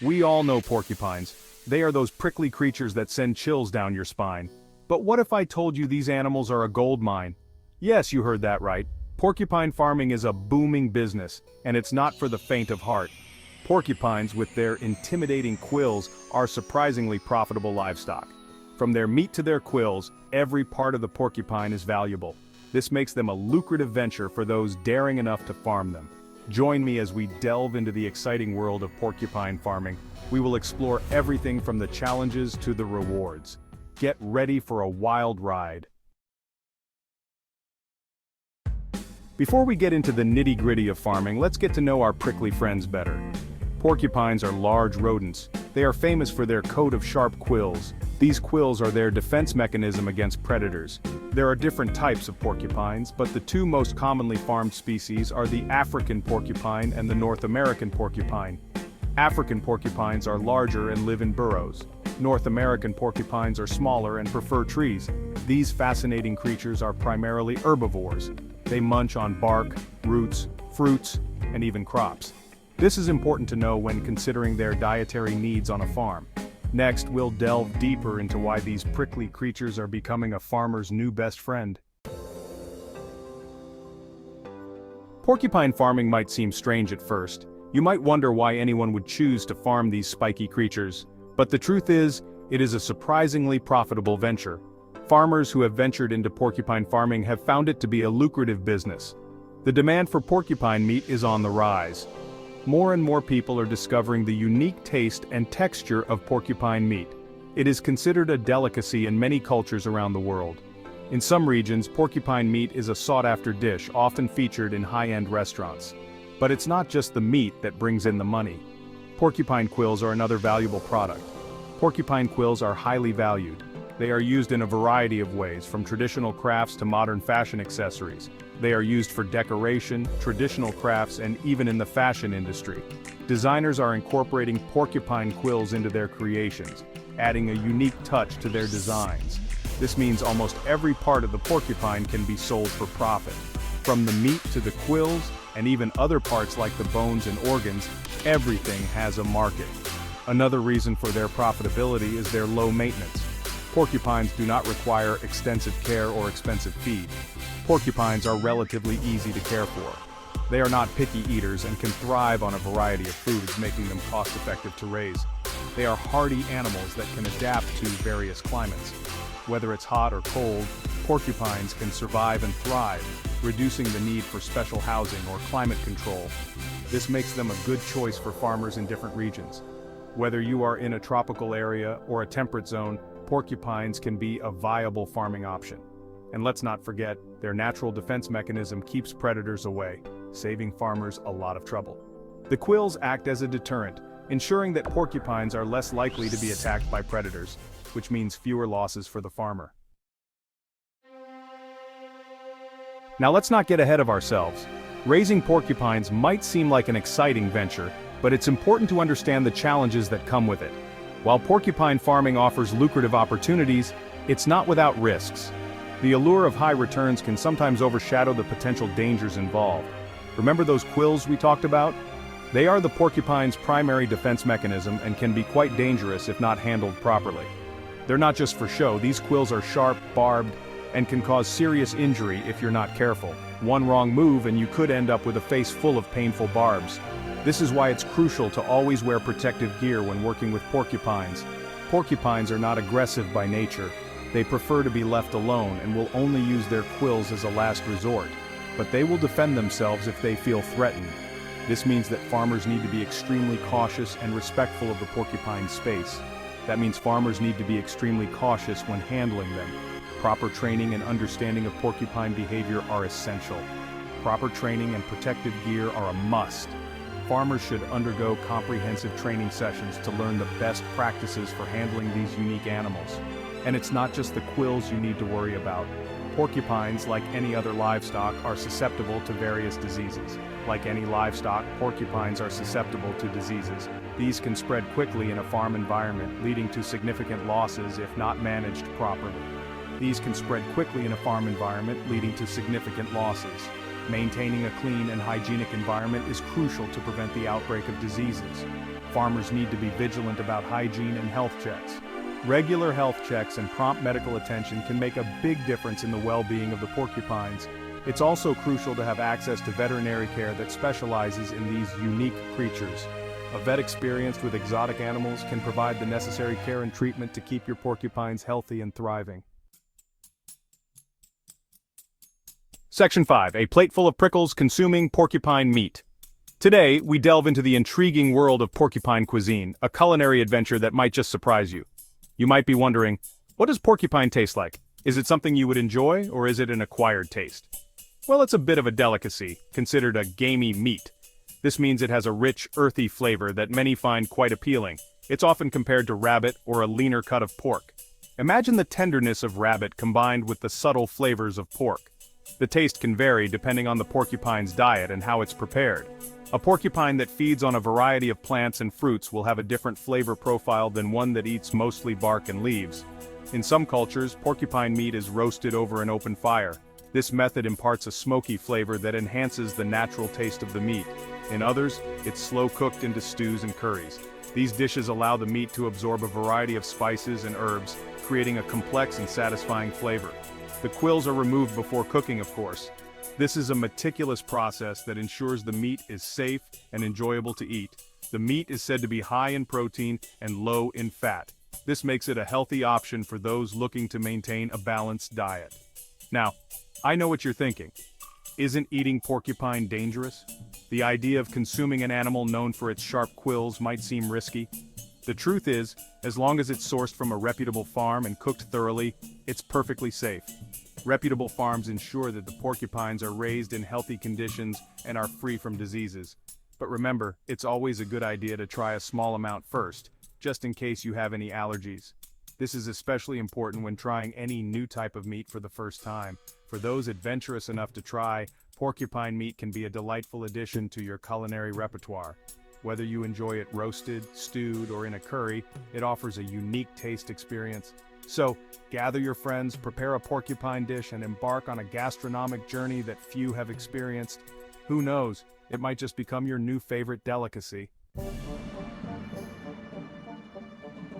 We all know porcupines. They are those prickly creatures that send chills down your spine. But what if I told you these animals are a gold mine? Yes, you heard that right. Porcupine farming is a booming business, and it's not for the faint of heart. Porcupines, with their intimidating quills, are surprisingly profitable livestock. From their meat to their quills, every part of the porcupine is valuable. This makes them a lucrative venture for those daring enough to farm them. Join me as we delve into the exciting world of porcupine farming. We will explore everything from the challenges to the rewards. Get ready for a wild ride. Before we get into the nitty-gritty of farming, let's get to know our prickly friends better. Porcupines are large rodents. They are famous for their coat of sharp quills. These quills are their defense mechanism against predators. There are different types of porcupines, but the two most commonly farmed species are the African porcupine and the North American porcupine. African porcupines are larger and live in burrows. North American porcupines are smaller and prefer trees. These fascinating creatures are primarily herbivores. They munch on bark, roots, fruits, and even crops. This is important to know when considering their dietary needs on a farm. Next, we'll delve deeper into why these prickly creatures are becoming a farmer's new best friend. Porcupine farming might seem strange at first. You might wonder why anyone would choose to farm these spiky creatures. But the truth is, it is a surprisingly profitable venture. Farmers who have ventured into porcupine farming have found it to be a lucrative business. The demand for porcupine meat is on the rise. More and more people are discovering the unique taste and texture of porcupine meat. It is considered a delicacy in many cultures around the world. In some regions, porcupine meat is a sought-after dish, often featured in high-end restaurants. But it's not just the meat that brings in the money. Porcupine quills are another valuable product. Porcupine quills are highly valued. They are used in a variety of ways, from traditional crafts to modern fashion accessories. They are used for decoration, traditional crafts, and even in the fashion industry. Designers are incorporating porcupine quills into their creations, adding a unique touch to their designs. This means almost every part of the porcupine can be sold for profit. From the meat to the quills, and even other parts like the bones and organs, everything has a market. Another reason for their profitability is their low maintenance. Porcupines do not require extensive care or expensive feed. Porcupines are relatively easy to care for. They are not picky eaters and can thrive on a variety of foods, making them cost-effective to raise. They are hardy animals that can adapt to various climates. Whether it's hot or cold, porcupines can survive and thrive, reducing the need for special housing or climate control. This makes them a good choice for farmers in different regions. Whether you are in a tropical area or a temperate zone, porcupines can be a viable farming option. And let's not forget, their natural defense mechanism keeps predators away, saving farmers a lot of trouble. The quills act as a deterrent, ensuring that porcupines are less likely to be attacked by predators, which means fewer losses for the farmer. Now let's not get ahead of ourselves. Raising porcupines might seem like an exciting venture, but it's important to understand the challenges that come with it. While porcupine farming offers lucrative opportunities, it's not without risks. The allure of high returns can sometimes overshadow the potential dangers involved. Remember those quills we talked about? They are the porcupine's primary defense mechanism and can be quite dangerous if not handled properly. They're not just for show. These quills are sharp, barbed, and can cause serious injury if you're not careful. One wrong move and you could end up with a face full of painful barbs. This is why it's crucial to always wear protective gear when working with porcupines. Porcupines are not aggressive by nature. They prefer to be left alone and will only use their quills as a last resort. But they will defend themselves if they feel threatened. This means that farmers need to be extremely cautious and respectful of the porcupine space. That means farmers need to be extremely cautious when handling them. Proper training and understanding of porcupine behavior are essential. Proper training and protective gear are a must. Farmers should undergo comprehensive training sessions to learn the best practices for handling these unique animals. And it's not just the quills you need to worry about. Porcupines, like any other livestock, are susceptible to various diseases. Like any livestock, porcupines are susceptible to diseases. These can spread quickly in a farm environment, leading to significant losses if not managed properly. Maintaining a clean and hygienic environment is crucial to prevent the outbreak of diseases. Farmers need to be vigilant about hygiene and health checks. Regular health checks and prompt medical attention can make a big difference in the well-being of the porcupines. It's also crucial to have access to veterinary care that specializes in these unique creatures. A vet experienced with exotic animals can provide the necessary care and treatment to keep your porcupines healthy and thriving. Section 5. A plate full of prickles consuming porcupine meat. Today, we delve into the intriguing world of porcupine cuisine, a culinary adventure that might just surprise you. You might be wondering, what does porcupine taste like? Is it something you would enjoy, or is it an acquired taste? Well, it's a bit of a delicacy, considered a gamey meat. This means it has a rich, earthy flavor that many find quite appealing. It's often compared to rabbit or a leaner cut of pork. Imagine the tenderness of rabbit combined with the subtle flavors of pork. The taste can vary depending on the porcupine's diet and how it's prepared. A porcupine that feeds on a variety of plants and fruits will have a different flavor profile than one that eats mostly bark and leaves. In some cultures, porcupine meat is roasted over an open fire. This method imparts a smoky flavor that enhances the natural taste of the meat. In others, it's slow-cooked into stews and curries. These dishes allow the meat to absorb a variety of spices and herbs, creating a complex and satisfying flavor. The quills are removed before cooking, of course. This is a meticulous process that ensures the meat is safe and enjoyable to eat. The meat is said to be high in protein and low in fat. This makes it a healthy option for those looking to maintain a balanced diet. Now, I know what you're thinking. Isn't eating porcupine dangerous? The idea of consuming an animal known for its sharp quills might seem risky. The truth is, as long as it's sourced from a reputable farm and cooked thoroughly, it's perfectly safe. Reputable farms ensure that the porcupines are raised in healthy conditions and are free from diseases. But remember, it's always a good idea to try a small amount first, just in case you have any allergies. This is especially important when trying any new type of meat for the first time. For those adventurous enough to try, porcupine meat can be a delightful addition to your culinary repertoire. Whether you enjoy it roasted, stewed, or in a curry, it offers a unique taste experience. So, gather your friends, prepare a porcupine dish, and embark on a gastronomic journey that few have experienced. Who knows, it might just become your new favorite delicacy.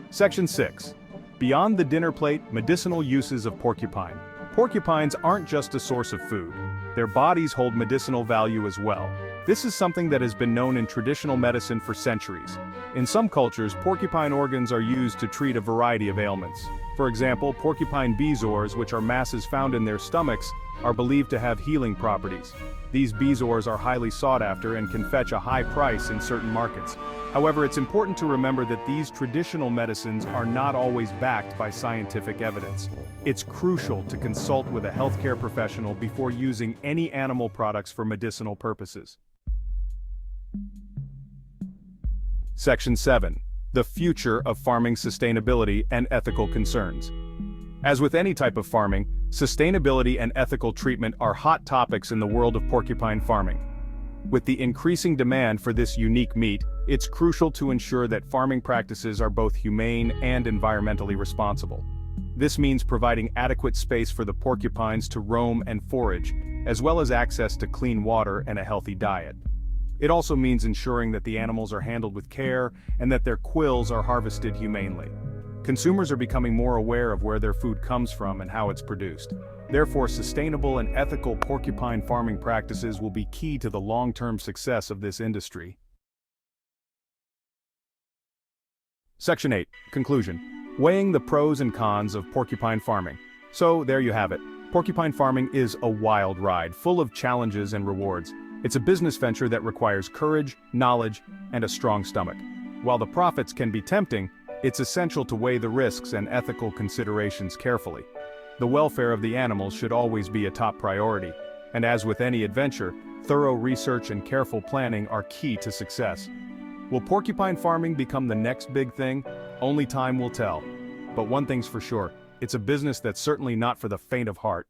Section 6. Beyond the dinner plate, medicinal uses of porcupine. Porcupines aren't just a source of food. Their bodies hold medicinal value as well. This is something that has been known in traditional medicine for centuries. In some cultures, porcupine organs are used to treat a variety of ailments. For example, porcupine bezoars, which are masses found in their stomachs, are believed to have healing properties. These bezoars are highly sought after and can fetch a high price in certain markets. However, it's important to remember that these traditional medicines are not always backed by scientific evidence. It's crucial to consult with a healthcare professional before using any animal products for medicinal purposes. Section 7. The future of farming sustainability and ethical concerns. As with any type of farming, sustainability and ethical treatment are hot topics in the world of porcupine farming. With the increasing demand for this unique meat, it's crucial to ensure that farming practices are both humane and environmentally responsible. This means providing adequate space for the porcupines to roam and forage, as well as access to clean water and a healthy diet. It also means ensuring that the animals are handled with care and that their quills are harvested humanely. Consumers are becoming more aware of where their food comes from and how it's produced. Therefore, sustainable and ethical porcupine farming practices will be key to the long-term success of this industry. Section 8. Conclusion. Weighing the pros and cons of porcupine farming. So, there you have it. Porcupine farming is a wild ride, full of challenges and rewards. It's a business venture that requires courage, knowledge, and a strong stomach. While the profits can be tempting, it's essential to weigh the risks and ethical considerations carefully. The welfare of the animals should always be a top priority, and as with any adventure, thorough research and careful planning are key to success. Will porcupine farming become the next big thing? Only time will tell. But one thing's for sure, it's a business that's certainly not for the faint of heart.